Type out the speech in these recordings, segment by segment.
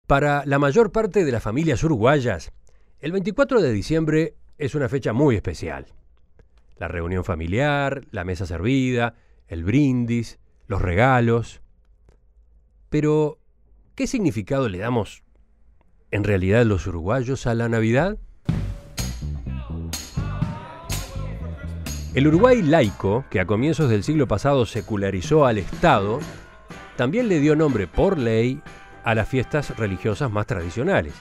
Para la mayor parte de las familias uruguayas, el 24 de diciembre es una fecha muy especial. La reunión familiar, la mesa servida, el brindis, los regalos. Pero, ¿qué significado le damos en realidad los uruguayos a la Navidad? El Uruguay laico, que a comienzos del siglo pasado secularizó al Estado, también le dio nombre por ley a las fiestas religiosas más tradicionales,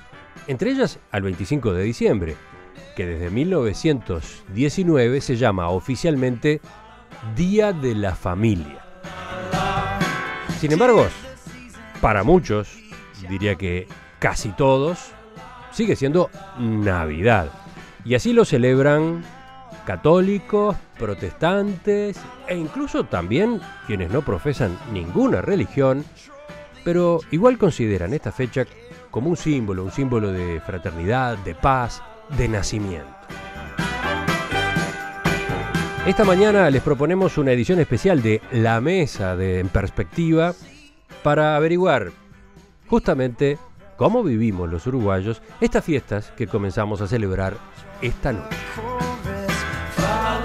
entre ellas al 25 de diciembre, que desde 1919 se llama oficialmente Día de la Familia. Sin embargo, para muchos, diría que casi todos, sigue siendo Navidad. Y así lo celebran católicos, protestantes e incluso también quienes no profesan ninguna religión, pero igual consideran esta fecha como un símbolo de fraternidad, de paz, de nacimiento. Esta mañana les proponemos una edición especial de La Mesa En Perspectiva para averiguar justamente cómo vivimos los uruguayos estas fiestas que comenzamos a celebrar esta noche.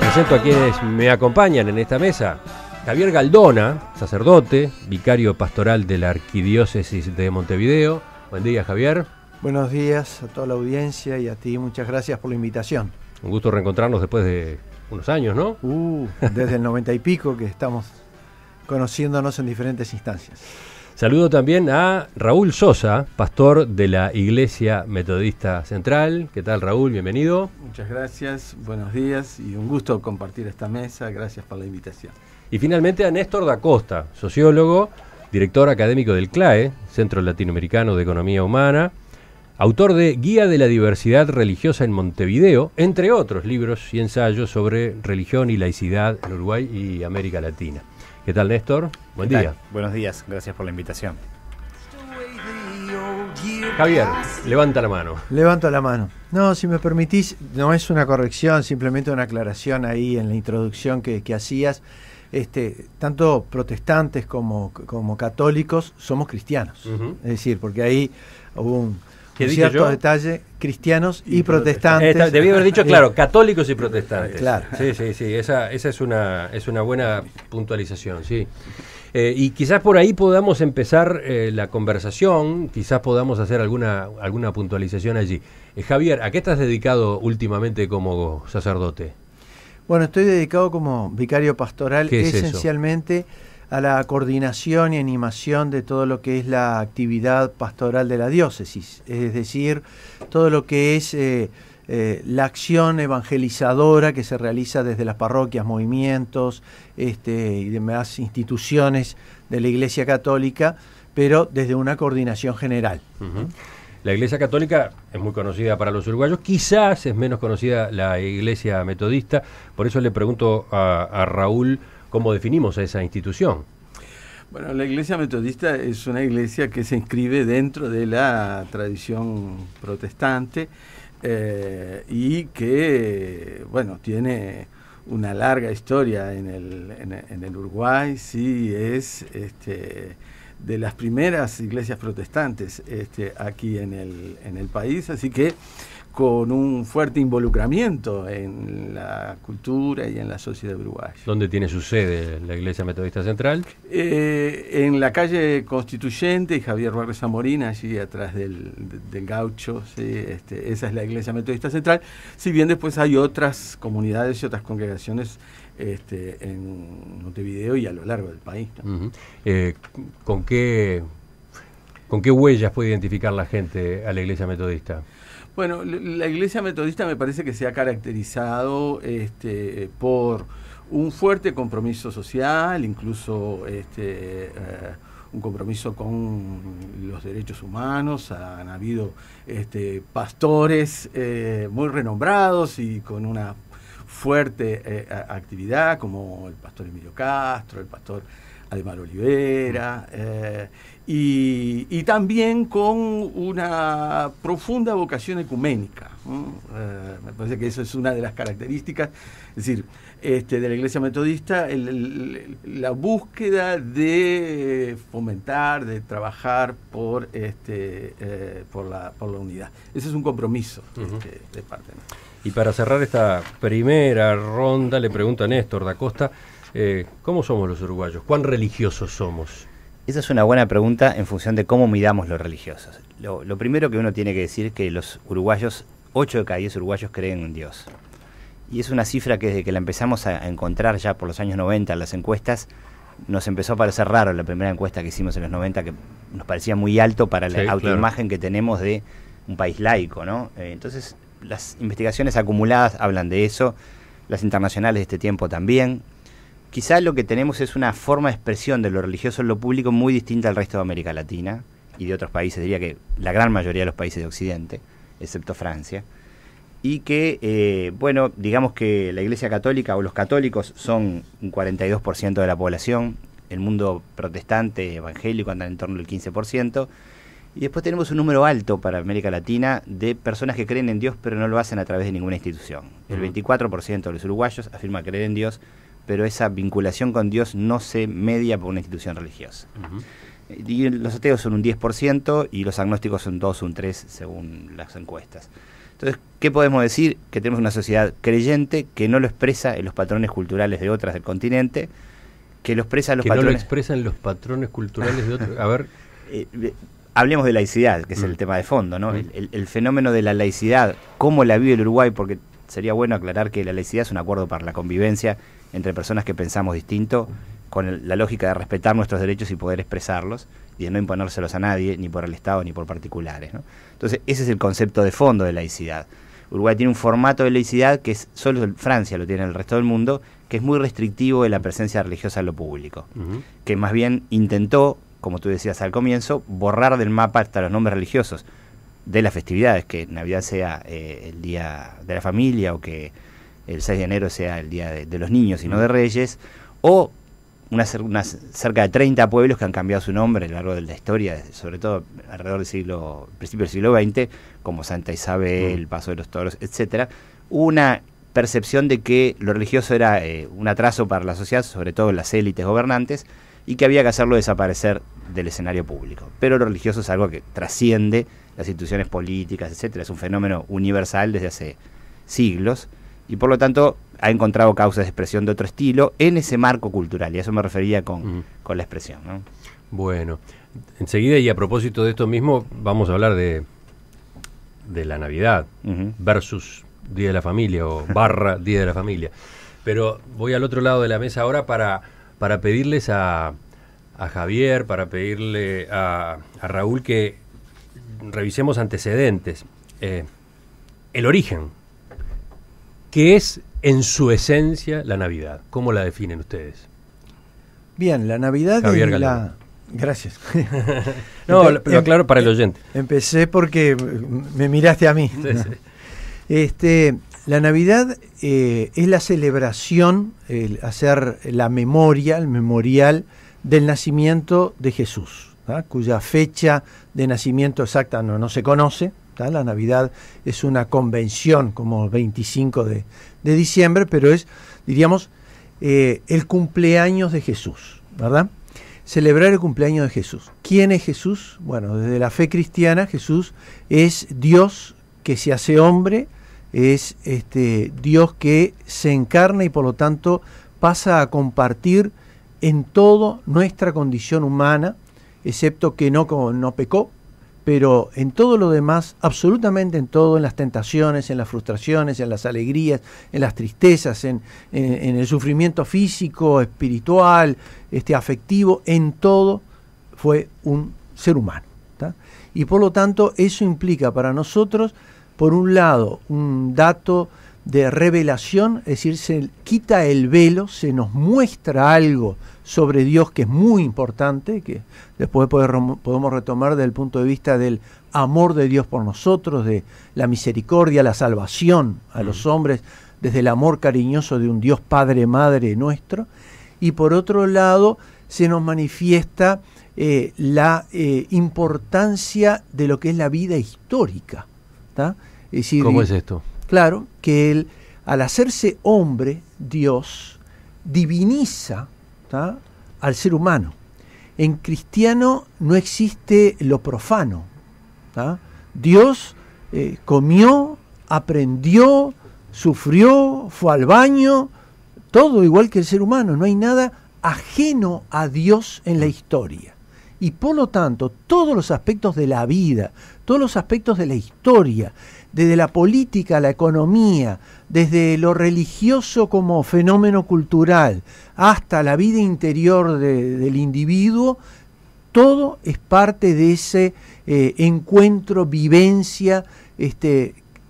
Presento a quienes me acompañan en esta mesa. Javier Galdona, sacerdote, vicario pastoral de la Arquidiócesis de Montevideo. Buen día, Javier. Buenos días a toda la audiencia y a ti, muchas gracias por la invitación. Un gusto reencontrarnos después de unos años, ¿no? Desde el 90 y pico que estamos conociéndonos en diferentes instancias. Saludo también a Raúl Sosa, pastor de la Iglesia Metodista Central. ¿Qué tal, Raúl? Bienvenido. Muchas gracias, buenos días y un gusto compartir esta mesa. Gracias por la invitación. Y finalmente a Néstor da Costa, sociólogo, director académico del CLAE, Centro Latinoamericano de Economía Humana, autor de Guía de la Diversidad Religiosa en Montevideo, entre otros libros y ensayos sobre religión y laicidad en Uruguay y América Latina. ¿Qué tal, Néstor? Buen día. Buenos días, gracias por la invitación. Javier, levanta la mano. Levanto la mano. No, si me permitís, no es una corrección, simplemente una aclaración ahí en la introducción que hacías. Tanto protestantes como católicos somos cristianos. Es decir, porque ahí hubo un cierto detalle, cristianos y protestantes. Debí haber dicho, claro, católicos y protestantes. Claro. Sí, esa es una buena puntualización, sí. Y quizás por ahí podamos empezar la conversación, quizás podamos hacer alguna puntualización allí. Javier, ¿a qué estás dedicado últimamente como sacerdote? Bueno, estoy dedicado como vicario pastoral esencialmente eso? A la coordinación y animación de todo lo que es la actividad pastoral de la diócesis, es decir, todo lo que es la acción evangelizadora que se realiza desde las parroquias, movimientos y demás instituciones de la Iglesia Católica, pero desde una coordinación general. Uh-huh. La Iglesia Católica es muy conocida para los uruguayos, quizás es menos conocida la Iglesia Metodista, por eso le pregunto a Raúl cómo definimos a esa institución. Bueno, la Iglesia Metodista es una iglesia que se inscribe dentro de la tradición protestante y que, bueno, tiene una larga historia en el Uruguay. Sí, es de las primeras iglesias protestantes aquí en el país, así que con un fuerte involucramiento en la cultura y en la sociedad uruguaya. ¿Dónde tiene su sede la Iglesia Metodista Central? En la calle Constituyente y Javier Barrio Zamorín, allí atrás del Gaucho, ¿sí? Esa es la Iglesia Metodista Central, si bien después hay otras comunidades y otras congregaciones en Montevideo y a lo largo del país, ¿no? Uh-huh. ¿Con qué huellas puede identificar la gente a la Iglesia Metodista? Bueno, la Iglesia Metodista me parece que se ha caracterizado por un fuerte compromiso social, incluso un compromiso con los derechos humanos. Han habido pastores muy renombrados y con una fuerte actividad, como el pastor Emilio Castro, el pastor Ademar Olivera, y también con una profunda vocación ecuménica. Me parece que eso es una de las características, es decir, de la Iglesia Metodista, la búsqueda de fomentar, de trabajar por la unidad. Ese es un compromiso de parte de nosotros. Y para cerrar esta primera ronda, le pregunto a Néstor da Costa, ¿cómo somos los uruguayos? ¿Cuán religiosos somos? Esa es una buena pregunta en función de cómo midamos los religiosos. Lo primero que uno tiene que decir es que los uruguayos, 8 de cada 10 uruguayos creen en Dios. Y es una cifra que desde que la empezamos a encontrar ya por los años 90 en las encuestas, nos empezó a parecer raro la primera encuesta que hicimos en los 90, que nos parecía muy alto para la autoimagen que tenemos de un país laico, ¿no? Entonces, las investigaciones acumuladas hablan de eso, las internacionales de este tiempo también. Quizá lo que tenemos es una forma de expresión de lo religioso en lo público muy distinta al resto de América Latina y de otros países, diría que la gran mayoría de los países de Occidente, excepto Francia, y que, digamos que la Iglesia Católica o los católicos son un 42% de la población, el mundo protestante, evangélico andan en torno al 15%, y después tenemos un número alto para América Latina de personas que creen en Dios pero no lo hacen a través de ninguna institución. El 24% de los uruguayos afirma creer en Dios, pero esa vinculación con Dios no se media por una institución religiosa. Y los ateos son un 10% y los agnósticos son 2 o un 3% según las encuestas. Entonces, ¿qué podemos decir? Que tenemos una sociedad creyente que no lo expresa en los patrones culturales de otras del continente, que lo expresa en los patrones... no lo expresan los patrones culturales de otros... A ver... hablemos de laicidad, que es el tema de fondo, ¿no? El fenómeno de la laicidad, cómo la vive el Uruguay, porque sería bueno aclarar que la laicidad es un acuerdo para la convivencia entre personas que pensamos distinto, con la lógica de respetar nuestros derechos y poder expresarlos, y de no imponérselos a nadie, ni por el Estado, ni por particulares, ¿no? Entonces, ese es el concepto de fondo de laicidad. Uruguay tiene un formato de laicidad que solo Francia lo tiene en el resto del mundo, que es muy restrictivo de la presencia religiosa en lo público, que más bien intentó, como tú decías al comienzo, borrar del mapa hasta los nombres religiosos de las festividades, que Navidad sea el Día de la Familia o que el 6 de enero sea el Día de los Niños y no de Reyes, o cerca de 30 pueblos que han cambiado su nombre a lo largo de la historia, sobre todo alrededor del principio del siglo XX, como Santa Isabel, Paso de los Toros, etcétera. Una percepción de que lo religioso era un atraso para la sociedad, sobre todo en las élites gobernantes, y que había que hacerlo desaparecer del escenario público. Pero lo religioso es algo que trasciende las instituciones políticas, etcétera. Es un fenómeno universal desde hace siglos y por lo tanto ha encontrado causas de expresión de otro estilo en ese marco cultural, y a eso me refería con la expresión, ¿no? Bueno, enseguida y a propósito de esto mismo vamos a hablar de la Navidad versus Día de la Familia o barra Día de la Familia. Pero voy al otro lado de la mesa ahora para pedirles a Javier, para pedirle a Raúl que revisemos antecedentes. El origen. ¿Qué es en su esencia la Navidad? ¿Cómo la definen ustedes? Bien, la Navidad Javier es la... Gracias. No, lo aclaro para el oyente. Empecé porque me miraste a mí. Sí, sí. La Navidad es la celebración, hacer la memoria, el memorial del nacimiento de Jesús, ¿tá? Cuya fecha de nacimiento exacta no se conoce. ¿tá? La Navidad es una convención como 25 de diciembre, pero es, diríamos, el cumpleaños de Jesús, ¿verdad? Celebrar el cumpleaños de Jesús. ¿Quién es Jesús? Bueno, desde la fe cristiana, Jesús es Dios que se hace hombre, es Dios que se encarna y por lo tanto pasa a compartir en toda nuestra condición humana, excepto que no pecó, pero en todo lo demás, absolutamente en todo, en las tentaciones, en las frustraciones, en las alegrías, en las tristezas, en el sufrimiento físico, espiritual, afectivo, en todo fue un ser humano, ¿tá? Y por lo tanto eso implica para nosotros, por un lado, un dato de revelación, es decir, se quita el velo, se nos muestra algo sobre Dios que es muy importante, que después podemos retomar desde el punto de vista del amor de Dios por nosotros, de la misericordia, la salvación a los hombres, desde el amor cariñoso de un Dios Padre, Madre nuestro, y por otro lado, se nos manifiesta la importancia de lo que es la vida histórica. ¿Tá? Es decir, ¿Cómo es esto? Claro, que él, al hacerse hombre, Dios diviniza, ¿tá?, al ser humano. En cristiano no existe lo profano, ¿tá? Dios comió, aprendió, sufrió, fue al baño, todo igual que el ser humano. No hay nada ajeno a Dios en la historia. Y por lo tanto, todos los aspectos de la vida, todos los aspectos de la historia, desde la política, la economía, desde lo religioso como fenómeno cultural, hasta la vida interior del individuo, todo es parte de ese encuentro, vivencia,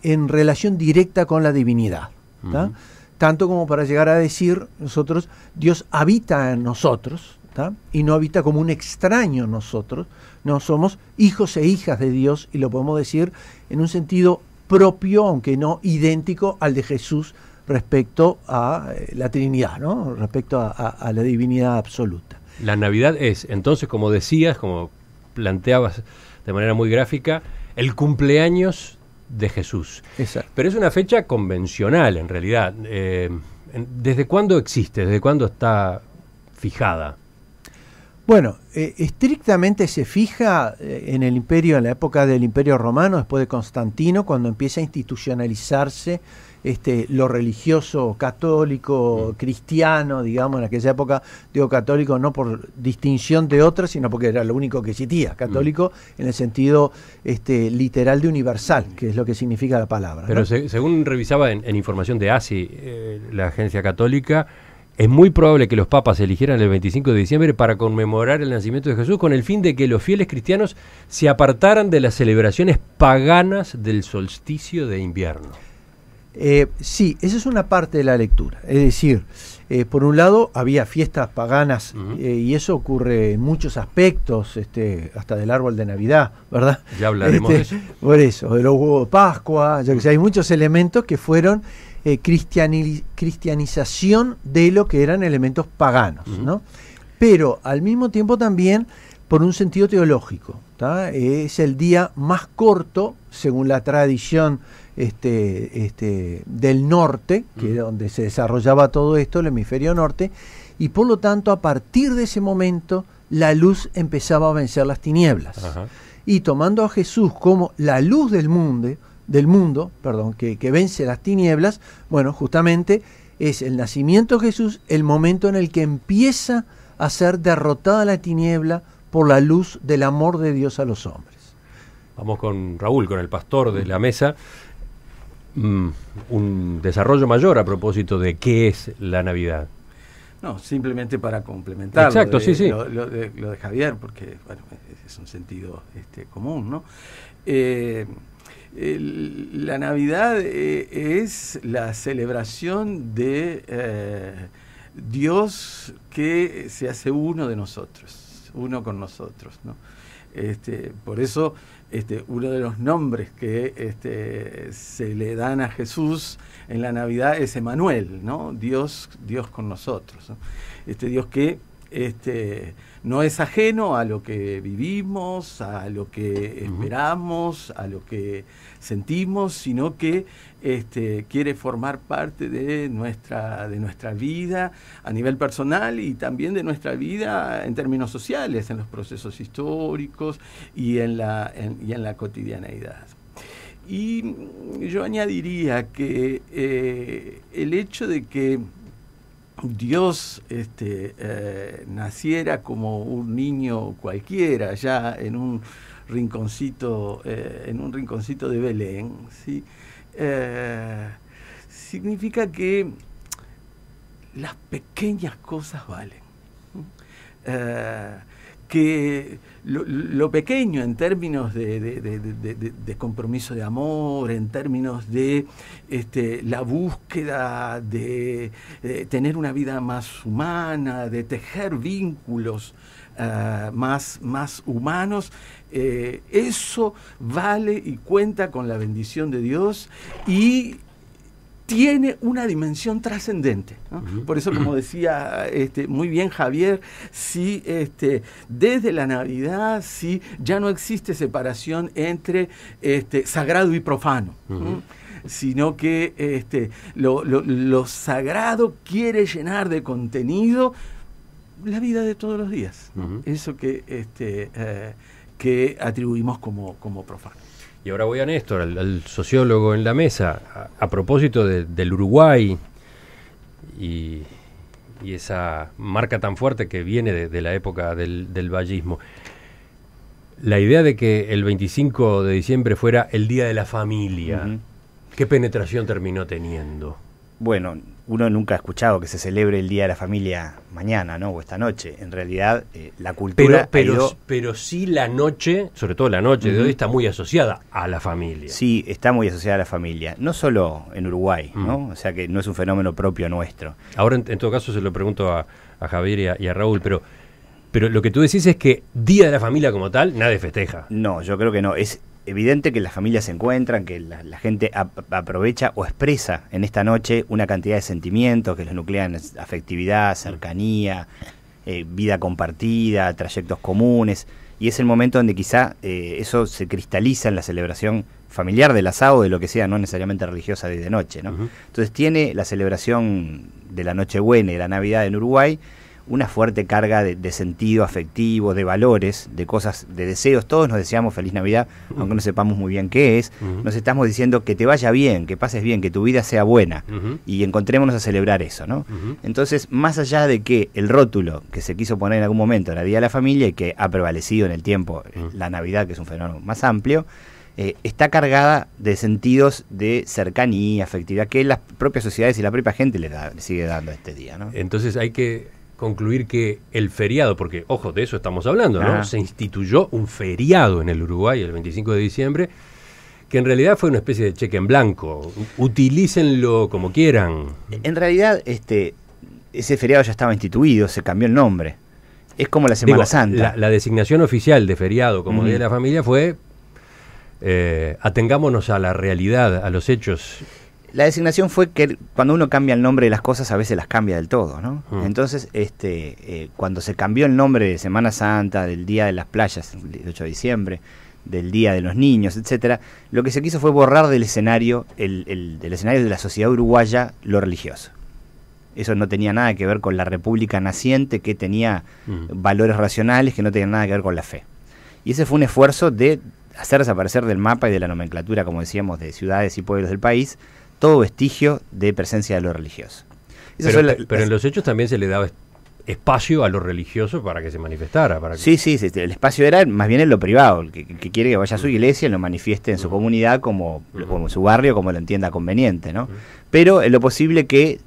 en relación directa con la divinidad. ¿Tá? Uh-huh. Tanto como para llegar a decir nosotros, Dios habita en nosotros, ¿tá?, y no habita como un extraño en nosotros. No, somos hijos e hijas de Dios, y lo podemos decir en un sentido propio, aunque no idéntico al de Jesús respecto a la Trinidad, ¿no?, respecto a la divinidad absoluta. La Navidad es, entonces, como decías, como planteabas de manera muy gráfica, el cumpleaños de Jesús. Exacto. Pero es una fecha convencional, en realidad. ¿Desde cuándo existe? ¿Desde cuándo está fijada? Bueno, estrictamente se fija en el imperio, en la época del Imperio Romano, después de Constantino, cuando empieza a institucionalizarse lo religioso católico, cristiano, digamos, en aquella época, digo católico no por distinción de otras, sino porque era lo único que existía, católico en el sentido literal de universal, que es lo que significa la palabra. Pero ¿no? Según revisaba en información de ASI, la agencia católica, es muy probable que los papas eligieran el 25 de diciembre para conmemorar el nacimiento de Jesús con el fin de que los fieles cristianos se apartaran de las celebraciones paganas del solsticio de invierno. Sí, esa es una parte de la lectura. Es decir, por un lado había fiestas paganas, uh-huh, y eso ocurre en muchos aspectos, hasta del árbol de Navidad, ¿verdad? Ya hablaremos de eso. Por eso, de los huevos de Pascua, ya que hay muchos elementos que fueron cristianización de lo que eran elementos paganos, uh-huh, ¿no? Pero al mismo tiempo también por un sentido teológico, ¿tá? Es el día más corto, según la tradición del norte, que era donde se desarrollaba todo esto, el hemisferio norte, y por lo tanto a partir de ese momento la luz empezaba a vencer las tinieblas. Uh-huh. Y tomando a Jesús como la luz del mundo, que vence las tinieblas, bueno, justamente es el nacimiento de Jesús el momento en el que empieza a ser derrotada la tiniebla por la luz del amor de Dios a los hombres. Vamos con Raúl, con el pastor de la mesa. Un desarrollo mayor a propósito de qué es la Navidad. No, simplemente para complementar. Exacto, sí. Lo de Javier, porque bueno, es un sentido común, ¿no? La Navidad es la celebración de Dios que se hace uno de nosotros, uno con nosotros, ¿no? Por eso uno de los nombres que se le dan a Jesús en la Navidad es Emmanuel, ¿no? Dios con nosotros, ¿no? Dios que no es ajeno a lo que vivimos, a lo que esperamos, a lo que sentimos, sino que quiere formar parte de nuestra vida a nivel personal y también de nuestra vida en términos sociales, en los procesos históricos y en la cotidianeidad. Y yo añadiría que el hecho de que Dios naciera como un niño cualquiera, ya en un rinconcito de Belén, ¿sí? Significa que las pequeñas cosas valen. Que lo pequeño en términos de compromiso de amor, en términos de la búsqueda de tener una vida más humana, de tejer vínculos más humanos, eso vale y cuenta con la bendición de Dios, y tiene una dimensión trascendente, ¿no? Por eso, como decía muy bien Javier, si desde la Navidad ya no existe separación entre sagrado y profano, sino que lo sagrado quiere llenar de contenido la vida de todos los días, ¿no? Eso que atribuimos como profano. Y ahora voy a Néstor, al sociólogo en la mesa, a propósito del Uruguay y esa marca tan fuerte que viene de la época del vallismo. La idea de que el 25 de diciembre fuera el Día de la Familia, ¿qué penetración terminó teniendo? Bueno, uno nunca ha escuchado que se celebre el Día de la Familia mañana, ¿no? O esta noche. En realidad, la cultura... Pero sí la noche, sobre todo la noche de hoy, está muy asociada a la familia. Sí, está muy asociada a la familia. No solo en Uruguay, ¿no? O sea que no es un fenómeno propio nuestro. Ahora, en todo caso, se lo pregunto a Javier y a Raúl, pero lo que tú decís es que Día de la Familia como tal, nadie festeja. No, yo creo que no. Es evidente que las familias se encuentran, que la gente aprovecha o expresa en esta noche una cantidad de sentimientos que los nuclean: afectividad, cercanía, vida compartida, trayectos comunes, y es el momento donde quizá eso se cristaliza en la celebración familiar del asado, de lo que sea, no necesariamente religiosa de noche, ¿no? Entonces tiene la celebración de la Nochebuena y de la Navidad en Uruguay una fuerte carga de sentido afectivo, de valores, de cosas, de deseos. Todos nos deseamos feliz Navidad, aunque no sepamos muy bien qué es. Nos estamos diciendo que te vaya bien, que pases bien, que tu vida sea buena, y encontrémonos a celebrar eso, ¿no? Entonces, más allá de que el rótulo que se quiso poner en algún momento era Día de la Familia y que ha prevalecido en el tiempo la Navidad, que es un fenómeno más amplio, está cargada de sentidos de cercanía, afectividad, que las propias sociedades y la propia gente le sigue dando a este día, ¿no? Entonces hay que concluir que el feriado, porque, ojo, de eso estamos hablando, ¿no? Se instituyó un feriado en el Uruguay el 25 de diciembre, que en realidad fue una especie de cheque en blanco. Utilícenlo como quieran. En realidad, ese feriado ya estaba instituido, se cambió el nombre. Es como la Semana Santa. La designación oficial de feriado como Día de la Familia fue atengámonos a la realidad, a los hechos. La designación fue que cuando uno cambia el nombre de las cosas, a veces las cambia del todo, ¿no? Entonces, cuando se cambió el nombre de Semana Santa, del Día de las Playas, el 8 de diciembre, del Día de los Niños, etcétera, lo que se quiso fue borrar del escenario, del escenario de la sociedad uruguaya, lo religioso. Eso no tenía nada que ver con la república naciente, que tenía valores racionales, que no tenían nada que ver con la fe. Y ese fue un esfuerzo de hacer desaparecer del mapa y de la nomenclatura, como decíamos, de ciudades y pueblos del país, todo vestigio de presencia de lo religioso. Pero en los hechos también se le daba espacio a lo religioso para que se manifestara. Sí, el espacio era más bien en lo privado, el que quiere que vaya a su iglesia y lo manifieste en su comunidad como su barrio, como lo entienda conveniente, ¿no? Pero en lo posible que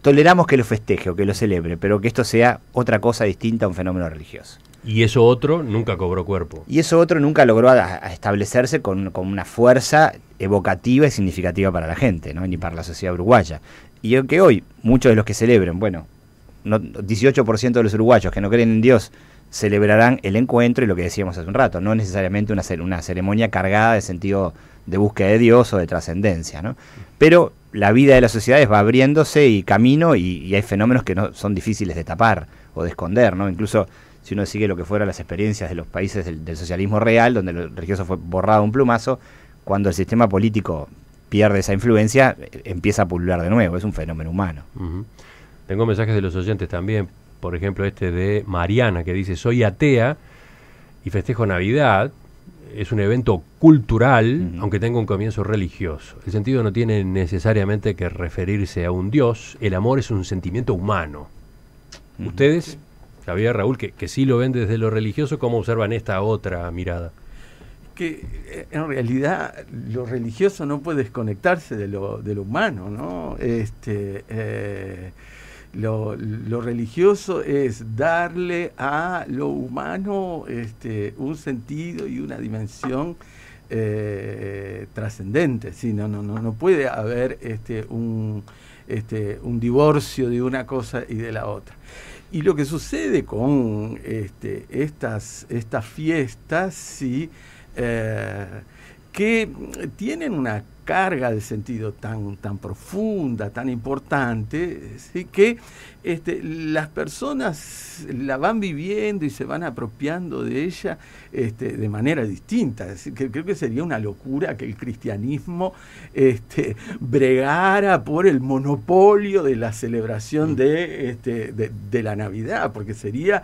toleramos que lo festeje o que lo celebre, pero que esto sea otra cosa distinta a un fenómeno religioso. Y eso otro nunca cobró cuerpo. Y eso otro nunca logró a establecerse con una fuerza evocativa y significativa para la gente, ¿no? Ni para la sociedad uruguaya. Y aunque hoy muchos de los que celebren, 18% de los uruguayos que no creen en Dios celebrarán el encuentro y lo que decíamos hace un rato, no necesariamente una ceremonia cargada de sentido de búsqueda de Dios o de trascendencia, ¿no? Pero la vida de las sociedades va abriéndose y camino y hay fenómenos que no son difíciles de tapar o de esconder, ¿no? Incluso si uno sigue lo que fueron las experiencias de los países del socialismo real, donde lo religioso fue borrado a un plumazo, cuando el sistema político pierde esa influencia, empieza a pulular de nuevo, es un fenómeno humano. Tengo mensajes de los oyentes también, por ejemplo de Mariana, que dice: soy atea y festejo Navidad, es un evento cultural, aunque tenga un comienzo religioso. El sentido no tiene necesariamente que referirse a un Dios, el amor es un sentimiento humano. Ustedes, Javier, Raúl, que sí lo ven desde lo religioso, ¿cómo observan esta otra mirada? Que en realidad lo religioso no puede desconectarse de lo humano, ¿no? Lo religioso es darle a lo humano un sentido y una dimensión trascendente. ¿Sí? No puede haber un divorcio de una cosa y de la otra. Y lo que sucede con estas fiestas, sí, que tienen una carga de sentido tan profunda, tan importante, ¿sí? Que las personas la van viviendo y se van apropiando de ella de manera distinta. Es decir, que creo que sería una locura que el cristianismo bregara por el monopolio de la celebración de la Navidad, porque sería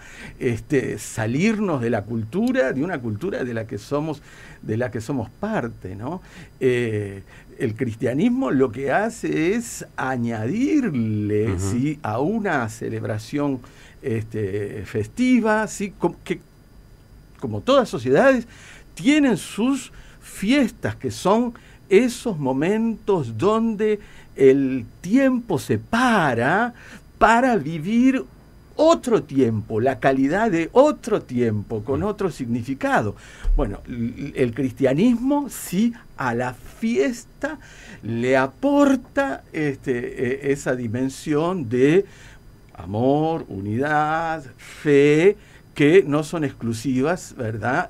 salirnos de la cultura, de una cultura de la que somos parte, ¿no? El cristianismo lo que hace es añadirle, ¿sí?, a una celebración festiva, ¿sí?, que como todas sociedades tienen sus fiestas, que son esos momentos donde el tiempo se para vivir otro tiempo, la calidad de otro tiempo, con otro significado. Bueno, el cristianismo sí a la fiesta le aporta esa dimensión de amor, unidad, fe, que no son exclusivas, ¿verdad?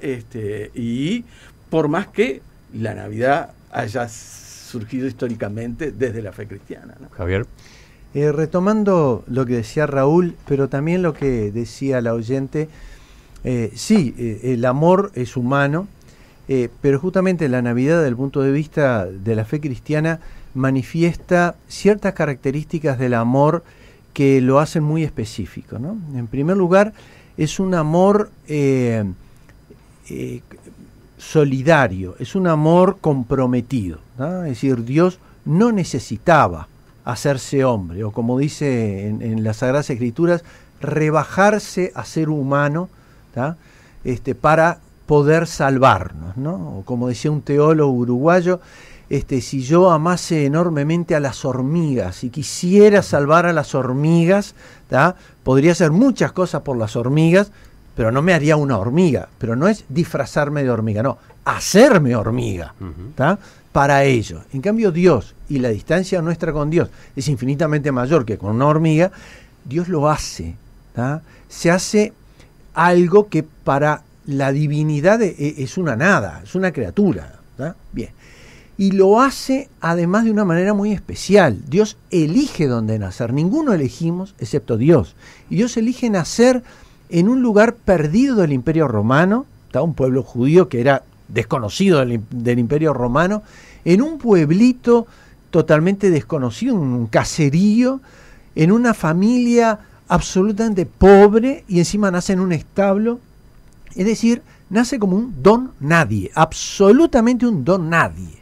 Y por más que la Navidad haya surgido históricamente desde la fe cristiana, ¿no? Javier. Retomando lo que decía Raúl, pero también lo que decía la oyente, el amor es humano, pero justamente la Navidad, desde el punto de vista de la fe cristiana, manifiesta ciertas características del amor que lo hacen muy específico, ¿no? En primer lugar, es un amor solidario, es un amor comprometido, ¿no? Es decir, Dios no necesitaba hacerse hombre, o como dice en las Sagradas Escrituras, rebajarse a ser humano, ¿tá?, para poder salvarnos, ¿no? O como decía un teólogo uruguayo, si yo amase enormemente a las hormigas y quisiera salvar a las hormigas, ¿tá?, podría hacer muchas cosas por las hormigas, pero no me haría una hormiga. Pero no es disfrazarme de hormiga, no, hacerme hormiga, ¿tá?, para ello. En cambio, Dios, y la distancia nuestra con Dios es infinitamente mayor que con una hormiga, Dios lo hace, ¿tá? Se hace algo que para la divinidad es una nada, es una criatura, ¿tá? Bien. Y lo hace además de una manera muy especial. Dios elige dónde nacer, ninguno elegimos excepto Dios. Y Dios elige nacer en un lugar perdido del Imperio Romano, ¿tá?, un pueblo judío que era desconocido del Imperio Romano, en un pueblito totalmente desconocido, un caserío, en una familia absolutamente pobre, y encima nace en un establo. Es decir, nace como un don nadie, absolutamente un don nadie.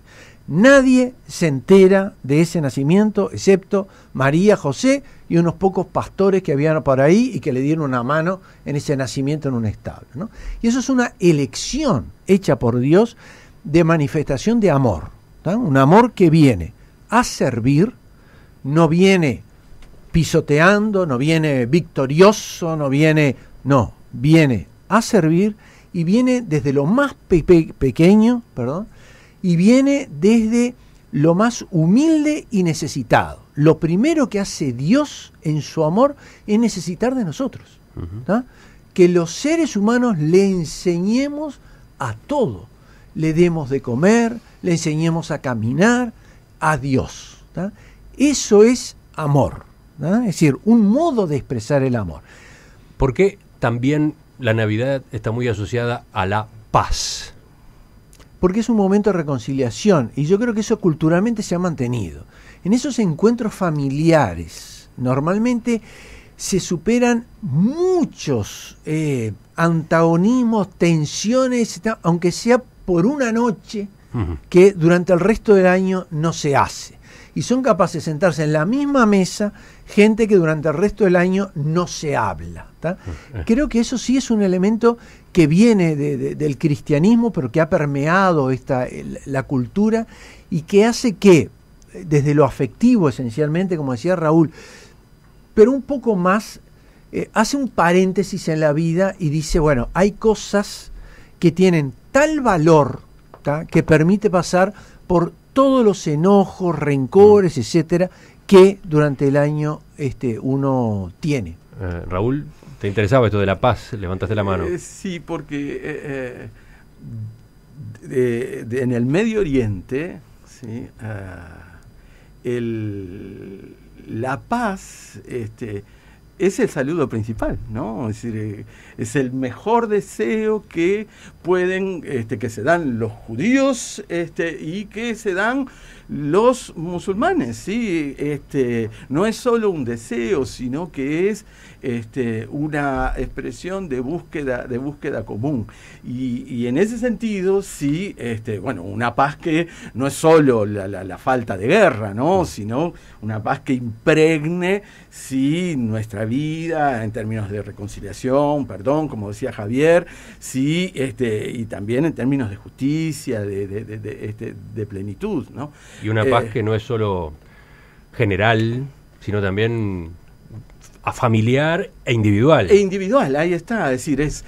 Nadie se entera de ese nacimiento, excepto María, José y unos pocos pastores que habían por ahí y que le dieron una mano en ese nacimiento en un establo, ¿no? Y eso es una elección hecha por Dios de manifestación de amor, ¿tá? Un amor que viene a servir, no viene pisoteando, no viene victorioso, viene a servir, y viene desde lo más pequeño, y viene desde lo más humilde y necesitado. Lo primero que hace Dios en su amor es necesitar de nosotros, ¿tá? Que los seres humanos le enseñemos a todo, le demos de comer, le enseñemos a caminar, a Dios, ¿tá? Eso es amor, ¿tá? Es decir, un modo de expresar el amor. Porque también la Navidad está muy asociada a la paz. Porque es un momento de reconciliación, y yo creo que eso culturalmente se ha mantenido. En esos encuentros familiares normalmente se superan muchos antagonismos, tensiones, aunque sea por una noche, que durante el resto del año no se hace. Y son capaces de sentarse en la misma mesa gente que durante el resto del año no se habla, ¿tá? Creo que eso sí es un elemento que viene del cristianismo, pero que ha permeado la cultura, y que hace que, desde lo afectivo esencialmente, como decía Raúl, pero un poco más, hace un paréntesis en la vida y dice, bueno, hay cosas que tienen tal valor, ¿tá?, que permite pasar por todos los enojos, rencores, etcétera, que durante el año uno tiene. Raúl, ¿te interesaba esto de la paz? Levantaste la mano. Sí, porque en el Medio Oriente, ¿sí? La paz es el saludo principal, ¿no? Es decir, es el mejor deseo que pueden, que se dan los judíos y que se dan los musulmanes, ¿sí? No es solo un deseo, sino que es una expresión de búsqueda común. Y en ese sentido, sí, bueno, una paz que no es solo la falta de guerra, ¿no? Sino una paz que impregne, sí, nuestra vida en términos de reconciliación, perdón, como decía Javier, sí, y también en términos de justicia, de plenitud, ¿no? Y una paz que no es solo general, sino también familiar e individual. E individual, ahí está, es decir, es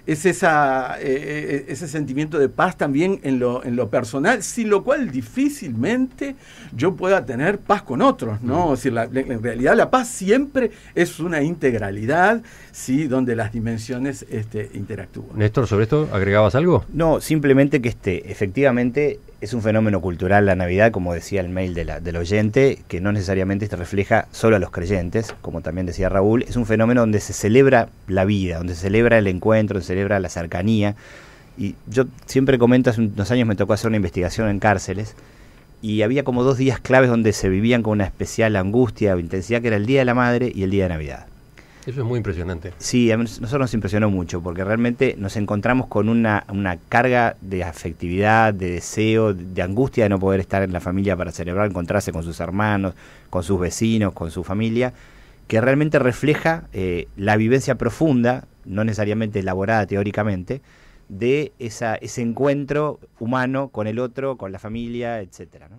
ese sentimiento de paz también en lo personal, sin lo cual difícilmente yo pueda tener paz con otros, ¿no? Es decir, en realidad la paz siempre es una integralidad, ¿sí? Donde las dimensiones interactúan. Néstor, ¿sobre esto agregabas algo? No, simplemente que efectivamente es un fenómeno cultural la Navidad, como decía el mail del oyente, que no necesariamente refleja solo a los creyentes, como también decía Raúl. Es un fenómeno donde se celebra la vida, donde se celebra el encuentro, donde se celebra la cercanía. Y yo siempre comento, hace unos años me tocó hacer una investigación en cárceles, y había como 2 días claves donde se vivían con una especial angustia o intensidad, que era el Día de la Madre y el Día de Navidad. Eso es muy impresionante. Sí, a nosotros nos impresionó mucho, porque realmente nos encontramos con una carga de afectividad, de deseo, de angustia de no poder estar en la familia para celebrar, encontrarse con sus hermanos, con sus vecinos, con su familia, que realmente refleja la vivencia profunda, no necesariamente elaborada teóricamente, de ese encuentro humano con el otro, con la familia, etcétera, ¿no?